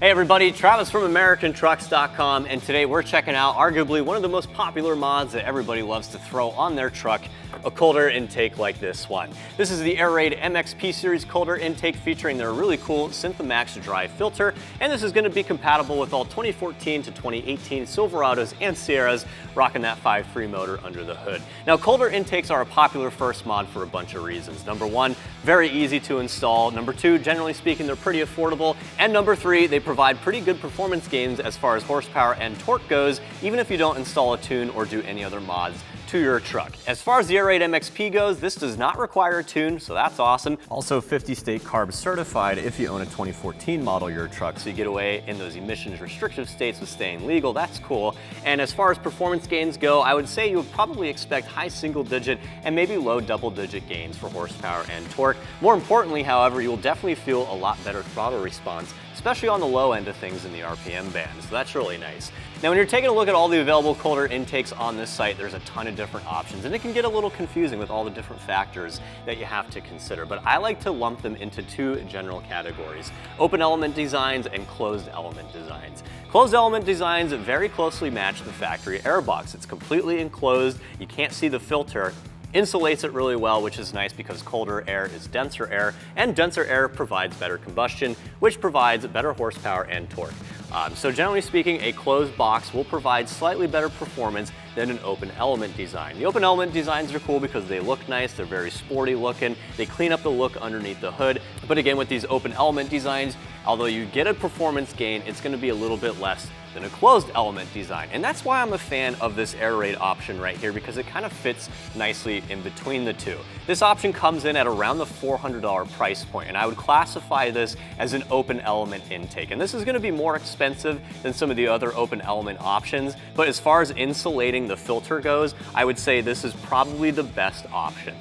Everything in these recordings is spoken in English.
Hey everybody, Travis from AmericanTrucks.com, and today we're checking out arguably one of the most popular mods that everybody loves to throw on their truck, a cold air intake like this one. This is the Airaid MXP Series cold air intake featuring their really cool SynthaMax Dry Filter, and this is going to be compatible with all 2014 to 2018 Silverados and Sierras, rocking that 5.3 motor under the hood. Now, cold air intakes are a popular first mod for a bunch of reasons. Number one, very easy to install. Number two, generally speaking, they're pretty affordable. And number three, they provide pretty good performance gains as far as horsepower and torque goes, even if you don't install a tune or do any other mods to your truck. As far as the Airaid MXP goes, this does not require a tune, so that's awesome. Also 50 state carb certified if you own a 2014 model your truck, so you get away in those emissions restrictive states with staying legal. That's cool. And as far as performance gains go, I would say you would probably expect high single digit and maybe low double digit gains for horsepower and torque. More importantly, however, you will definitely feel a lot better throttle response, especially on the low end of things in the RPM band, so that's really nice. Now, when you're taking a look at all the available cold air intakes on this site, there's a ton of different options, and it can get a little confusing with all the different factors that you have to consider, but I like to lump them into two general categories: open element designs and closed element designs. Closed element designs very closely match the factory airbox. It's completely enclosed, you can't see the filter, insulates it really well, which is nice because colder air is denser air, and denser air provides better combustion, which provides better horsepower and torque. So generally speaking, a closed box will provide slightly better performance than an open element design. The open element designs are cool because they look nice, they're very sporty looking, they clean up the look underneath the hood. But again, with these open element designs, although you get a performance gain, it's going to be a little bit less than a closed element design. And that's why I'm a fan of this Airaid option right here, because it kind of fits nicely in between the two. This option comes in at around the $400 price point, and I would classify this as an open element intake. And this is going to be more expensive than some of the other open element options, but as far as insulating the filter goes, I would say this is probably the best option.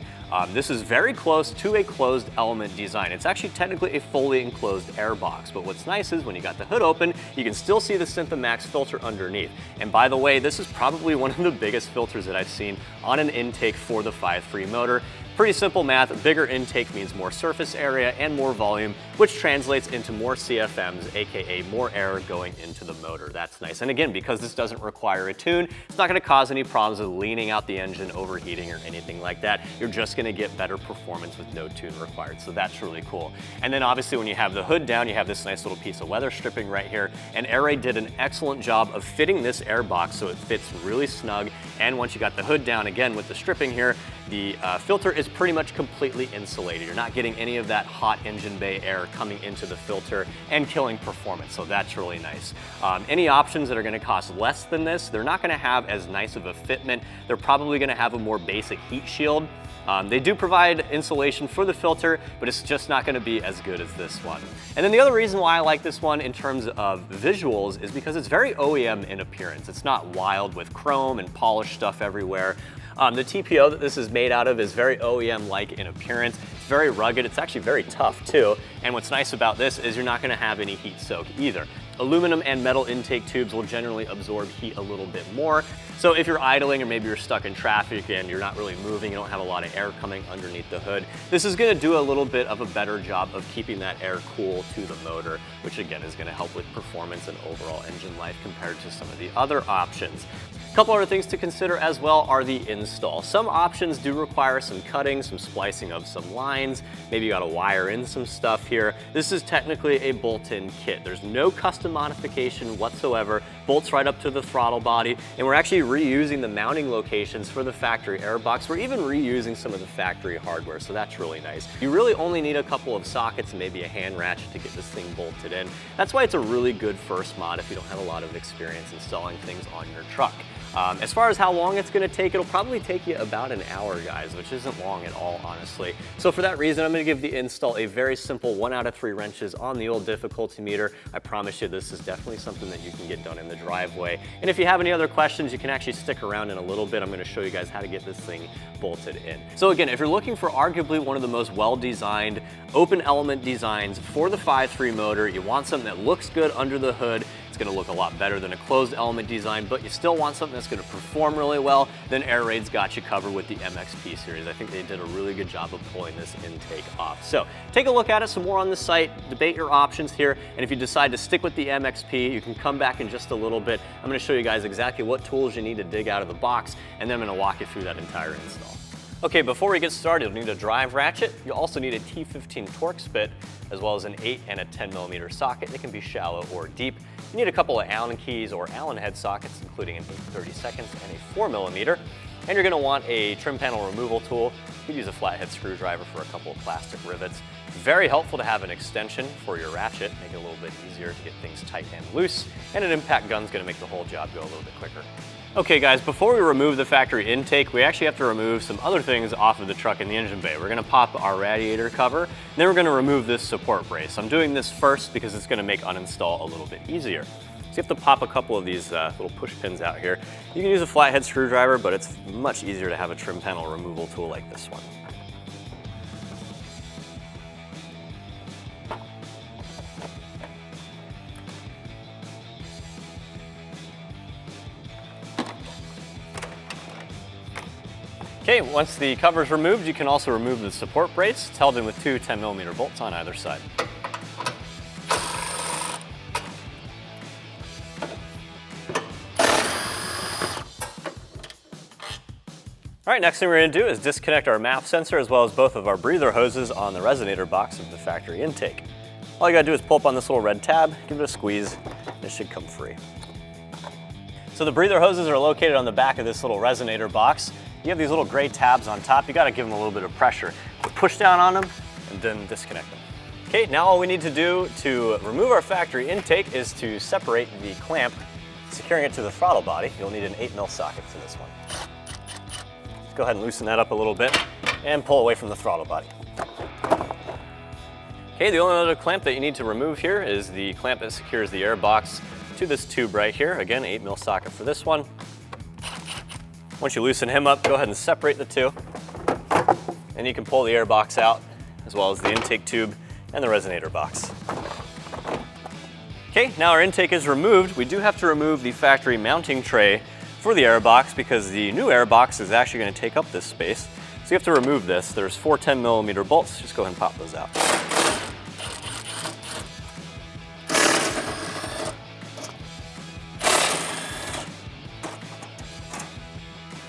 This is very close to a closed element design. It's actually technically a fully enclosed airbox, but what's nice is when you got the hood open, you can still see the SynthaMax filter underneath. And by the way, this is probably one of the biggest filters that I've seen on an intake for the 5.3 motor. Pretty simple math, bigger intake means more surface area and more volume, which translates into more CFMs, aka more air going into the motor. That's nice. And again, because this doesn't require a tune, it's not going to cause any problems with leaning out the engine, overheating, or anything like that. You're just going to get better performance with no tune required, so that's really cool. And then obviously when you have the hood down, you have this nice little piece of weather stripping right here, and Airaid did an excellent job of fitting this airbox so it fits really snug. And once you got the hood down, again with the stripping here, the filter is pretty much completely insulated. You're not getting any of that hot engine bay air coming into the filter and killing performance, so that's really nice. Any options that are going to cost less than this, they're not going to have as nice of a fitment. They're probably going to have a more basic heat shield. They do provide insulation for the filter, but it's just not going to be as good as this one. And then the other reason why I like this one in terms of visuals is because it's very OEM in appearance. It's not wild with chrome and polished stuff everywhere. The TPO that this is made out of is very OEM-like in appearance. It's very rugged. It's actually very tough too. And what's nice about this is you're not going to have any heat soak either. Aluminum and metal intake tubes will generally absorb heat a little bit more. So if you're idling or maybe you're stuck in traffic and you're not really moving, you don't have a lot of air coming underneath the hood, this is going to do a little bit of a better job of keeping that air cool to the motor, which again is going to help with performance and overall engine life compared to some of the other options. A couple other things to consider as well are the install. Some options do require some cutting, some splicing of some lines. Maybe you got to wire in some stuff here. This is technically a bolt-in kit. There's no custom modification whatsoever. Bolts right up to the throttle body, and we're actually reusing the mounting locations for the factory airbox. We're even reusing some of the factory hardware, so that's really nice. You really only need a couple of sockets and maybe a hand ratchet to get this thing bolted in. That's why it's a really good first mod if you don't have a lot of experience installing things on your truck. As far as how long it's going to take, it'll probably take you about an hour, guys, which isn't long at all, honestly. So for that reason, I'm going to give the install a very simple 1 out of 3 wrenches on the old difficulty meter. I promise you this is definitely something that you can get done in the driveway. And if you have any other questions, you can actually stick around in a little bit. I'm going to show you guys how to get this thing bolted in. So again, if you're looking for arguably one of the most well-designed open element designs for the 5.3 motor, you want something that looks good under the hood, it's gonna look a lot better than a closed element design, but you still want something that's gonna perform really well, then Airaid's got you covered with the MXP series. I think they did a really good job of pulling this intake off. So take a look at it some more on the site, debate your options here, and if you decide to stick with the MXP, you can come back in just a little bit. I'm gonna show you guys exactly what tools you need to dig out of the box, and then I'm gonna walk you through that entire install. Okay, before we get started, you'll need a drive ratchet. You'll also need a T15 Torx bit, as well as an 8 and a 10mm socket. They can be shallow or deep. You need a couple of Allen keys or Allen head sockets, including an 8/32 and a 4mm. And you're gonna want a trim panel removal tool. You could use a flathead screwdriver for a couple of plastic rivets. Very helpful to have an extension for your ratchet, make it a little bit easier to get things tight and loose. And an impact gun's gonna make the whole job go a little bit quicker. Okay guys, before we remove the factory intake, we actually have to remove some other things off of the truck in the engine bay. We're gonna pop our radiator cover, and then we're gonna remove this support brace. I'm doing this first because it's gonna make uninstall a little bit easier. So you have to pop a couple of these little push pins out here. You can use a flathead screwdriver, but it's much easier to have a trim panel removal tool like this one. Okay, once the cover is removed, you can also remove the support brace. It's held in with two 10mm bolts on either side. All right, next thing we're gonna do is disconnect our MAP sensor as well as both of our breather hoses on the resonator box of the factory intake. All you gotta do is pull up on this little red tab, give it a squeeze, and it should come free. So the breather hoses are located on the back of this little resonator box. You have these little gray tabs on top. You gotta give them a little bit of pressure. Push down on them and then disconnect them. Okay, now all we need to do to remove our factory intake is to separate the clamp, securing it to the throttle body. You'll need an 8mm socket for this one. Let's go ahead and loosen that up a little bit and pull away from the throttle body. Okay, the only other clamp that you need to remove here is the clamp that secures the airbox to this tube right here. Again, 8mm socket for this one. Once you loosen him up, go ahead and separate the two. And you can pull the airbox out, as well as the intake tube and the resonator box. Okay, now our intake is removed. We do have to remove the factory mounting tray for the airbox because the new airbox is actually going to take up this space. So you have to remove this. There's 4 10mm bolts. Just go ahead and pop those out.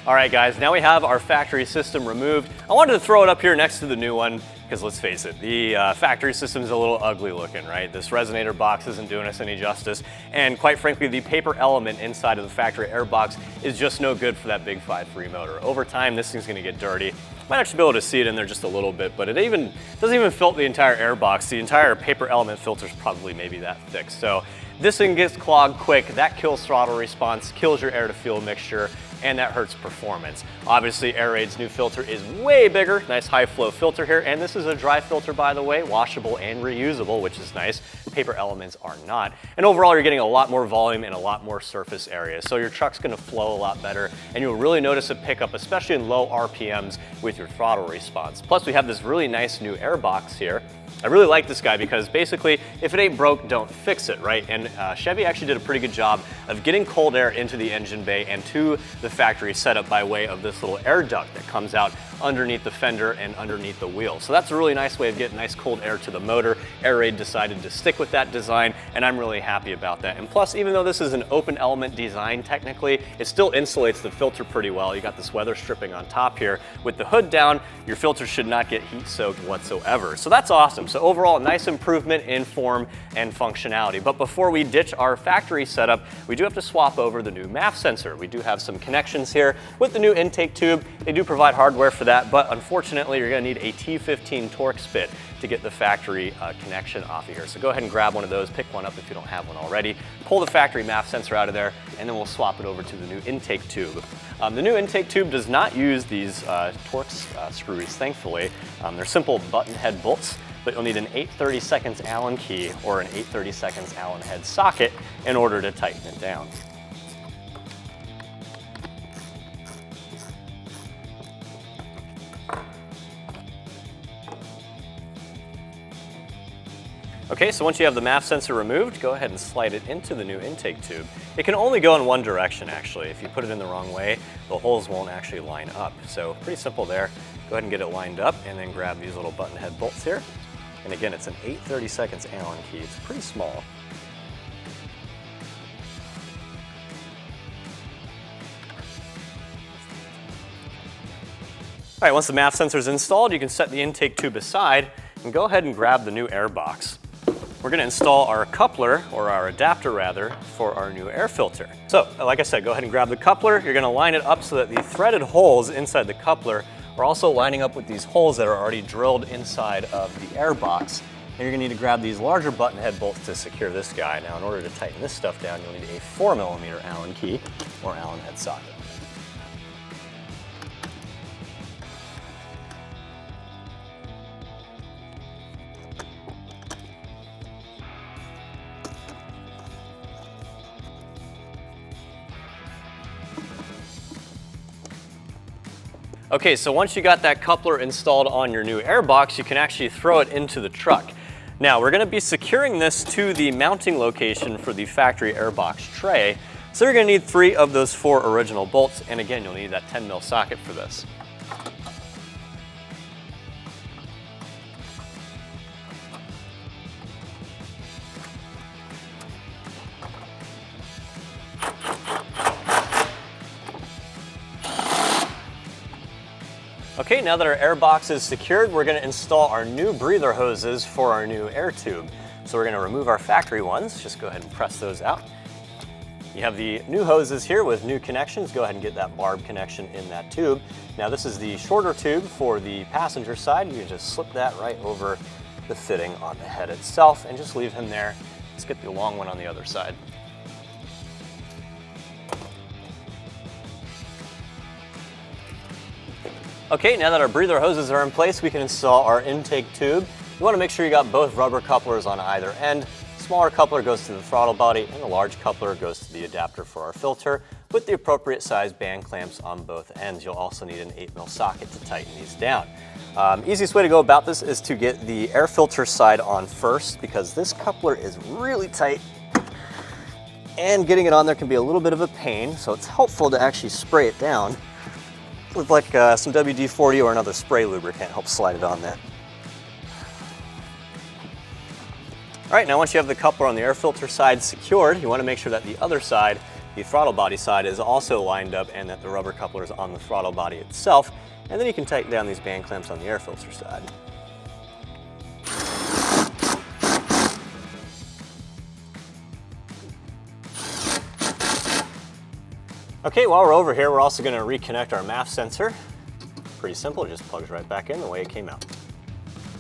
All right guys, now we have our factory system removed. I wanted to throw it up here next to the new one because let's face it, the factory system is a little ugly looking, right? This resonator box isn't doing us any justice. And quite frankly, the paper element inside of the factory airbox is just no good for that big 5.3 motor. Over time, this thing's gonna get dirty. Might actually be able to see it in there just a little bit, but it doesn't even filter the entire airbox. The entire paper element filter is probably maybe that thick. So this thing gets clogged quick. That kills throttle response, kills your air to fuel mixture, and that hurts performance. Obviously, Airaid's new filter is way bigger, nice high flow filter here, and this is a dry filter, by the way, washable and reusable, which is nice. Paper elements are not. And overall, you're getting a lot more volume and a lot more surface area. So your truck's gonna flow a lot better, and you'll really notice a pickup, especially in low RPMs with your throttle response. Plus, we have this really nice new airbox here. I really like this guy because basically, if it ain't broke, don't fix it, right? And Chevy actually did a pretty good job of getting cold air into the engine bay and to the factory setup by way of this little air duct that comes out underneath the fender and underneath the wheel. So that's a really nice way of getting nice cold air to the motor. Airaid decided to stick with that design, and I'm really happy about that. And plus, even though this is an open element design technically, it still insulates the filter pretty well. You got this weather stripping on top here. With the hood down, your filter should not get heat soaked whatsoever. So that's awesome. So overall, a nice improvement in form and functionality. But before we ditch our factory setup, we do have to swap over the new MAF sensor. We do have some connections here with the new intake tube. They do provide hardware for that, but unfortunately, you're gonna need a T15 Torx bit to get the factory connection off of here. So go ahead and grab one of those, pick one up if you don't have one already, pull the factory MAF sensor out of there, and then we'll swap it over to the new intake tube. The new intake tube does not use these Torx screws, thankfully. They're simple button head bolts, but you'll need an 8/32 Allen key or an 8/32 Allen head socket in order to tighten it down. Okay, Okay, so once you have the MAF sensor removed, go ahead and slide it into the new intake tube. It can only go in one direction actually. If you put it in the wrong way, the holes won't actually line up. So pretty simple there. Go ahead and get it lined up and then grab these little button head bolts here. And again, it's an 8/32 Allen key. It's pretty small. All right, once the MAF sensor is installed, you can set the intake tube aside and go ahead and grab the new air box. We're gonna install our coupler, or our adapter rather, for our new air filter. So, like I said, go ahead and grab the coupler. You're gonna line it up so that the threaded holes inside the coupler are also lining up with these holes that are already drilled inside of the air box. And you're gonna need to grab these larger button head bolts to secure this guy. Now, in order to tighten this stuff down, you'll need a 4mm Allen key or Allen head socket. Okay, so once you got that coupler installed on your new air box, you can actually throw it into the truck. Now, we're gonna be securing this to the mounting location for the factory airbox tray. So you're gonna need 3 of those 4 original bolts, and again, you'll need that 10mm socket for this. Okay, now that our air box is secured, we're gonna install our new breather hoses for our new air tube. So we're gonna remove our factory ones. Just go ahead and press those out. You have the new hoses here with new connections. Go ahead and get that barb connection in that tube. Now this is the shorter tube for the passenger side. You can just slip that right over the fitting on the head itself and just leave him there. Let's get the long one on the other side. Okay, now that our breather hoses are in place, we can install our intake tube. You want to make sure you got both rubber couplers on either end. The smaller coupler goes to the throttle body and the large coupler goes to the adapter for our filter with the appropriate size band clamps on both ends. You'll also need an 8mm socket to tighten these down. Easiest way to go about this is to get the air filter side on first because this coupler is really tight and getting it on there can be a little bit of a pain, so it's helpful to actually spray it down with like some WD-40 or another spray lubricant. Help slide it on there. All right, now once you have the coupler on the air filter side secured, you want to make sure that the other side, the throttle body side, is also lined up and that the rubber coupler is on the throttle body itself. And then you can tighten down these band clamps on the air filter side. Okay, while we're over here, we're also going to reconnect our MAF sensor. Pretty simple, it just plugs right back in the way it came out.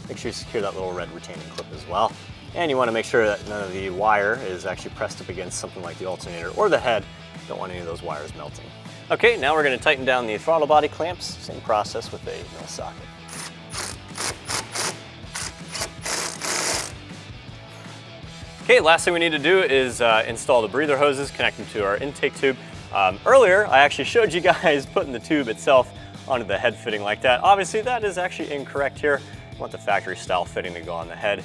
Make sure you secure that little red retaining clip as well. And you want to make sure that none of the wire is actually pressed up against something like the alternator or the head. Don't want any of those wires melting. Okay, now we're going to tighten down the throttle body clamps. Same process with the 8mm socket. Okay, last thing we need to do is install the breather hoses, connect them to our intake tube. Earlier, I actually showed you guys putting the tube itself onto the head fitting like that. Obviously, that is actually incorrect here. I want the factory style fitting to go on the head.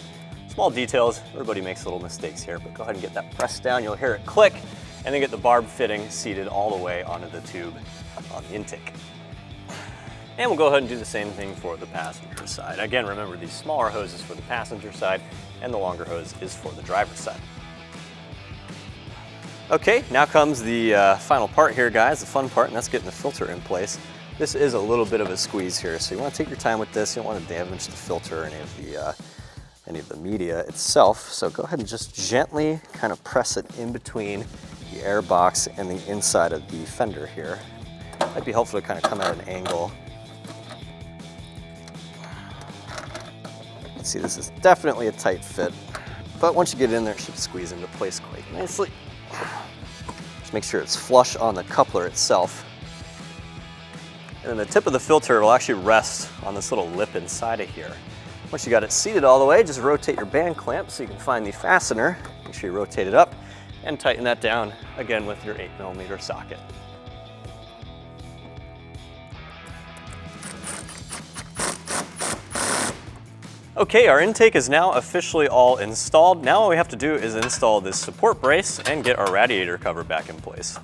Small details, everybody makes little mistakes here, but go ahead and get that pressed down. You'll hear it click, and then get the barb fitting seated all the way onto the tube on the intake. And we'll go ahead and do the same thing for the passenger side. Again, remember these smaller hoses for the passenger side, and the longer hose is for the driver's side. Okay, now comes the final part here, guys, the fun part, and that's getting the filter in place. This is a little bit of a squeeze here, so you want to take your time with this. You don't want to damage the filter or any of the media itself. So go ahead and just gently kind of press it in between the air box and the inside of the fender here. Might be helpful to kind of come at an angle. You can see this is definitely a tight fit, but once you get in there, it should squeeze into place quite nicely. Just make sure it's flush on the coupler itself. And then the tip of the filter will actually rest on this little lip inside of here. Once you got it seated all the way, just rotate your band clamp so you can find the fastener. Make sure you rotate it up and tighten that down again with your 8mm socket. Okay, our intake is now officially all installed. Now all we have to do is install this support brace and get our radiator cover back in place.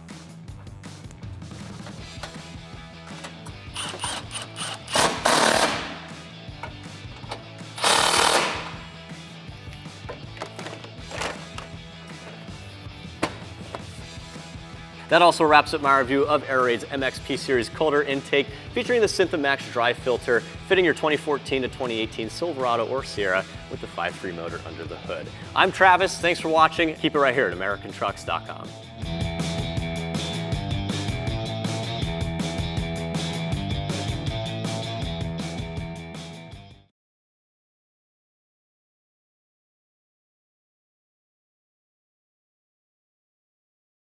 That also wraps up my review of Airaid's MXP Series cold air intake featuring the SynthaMax Dry Filter, fitting your 2014 to 2018 Silverado or Sierra with the 5.3 motor under the hood. I'm Travis, thanks for watching. Keep it right here at AmericanTrucks.com.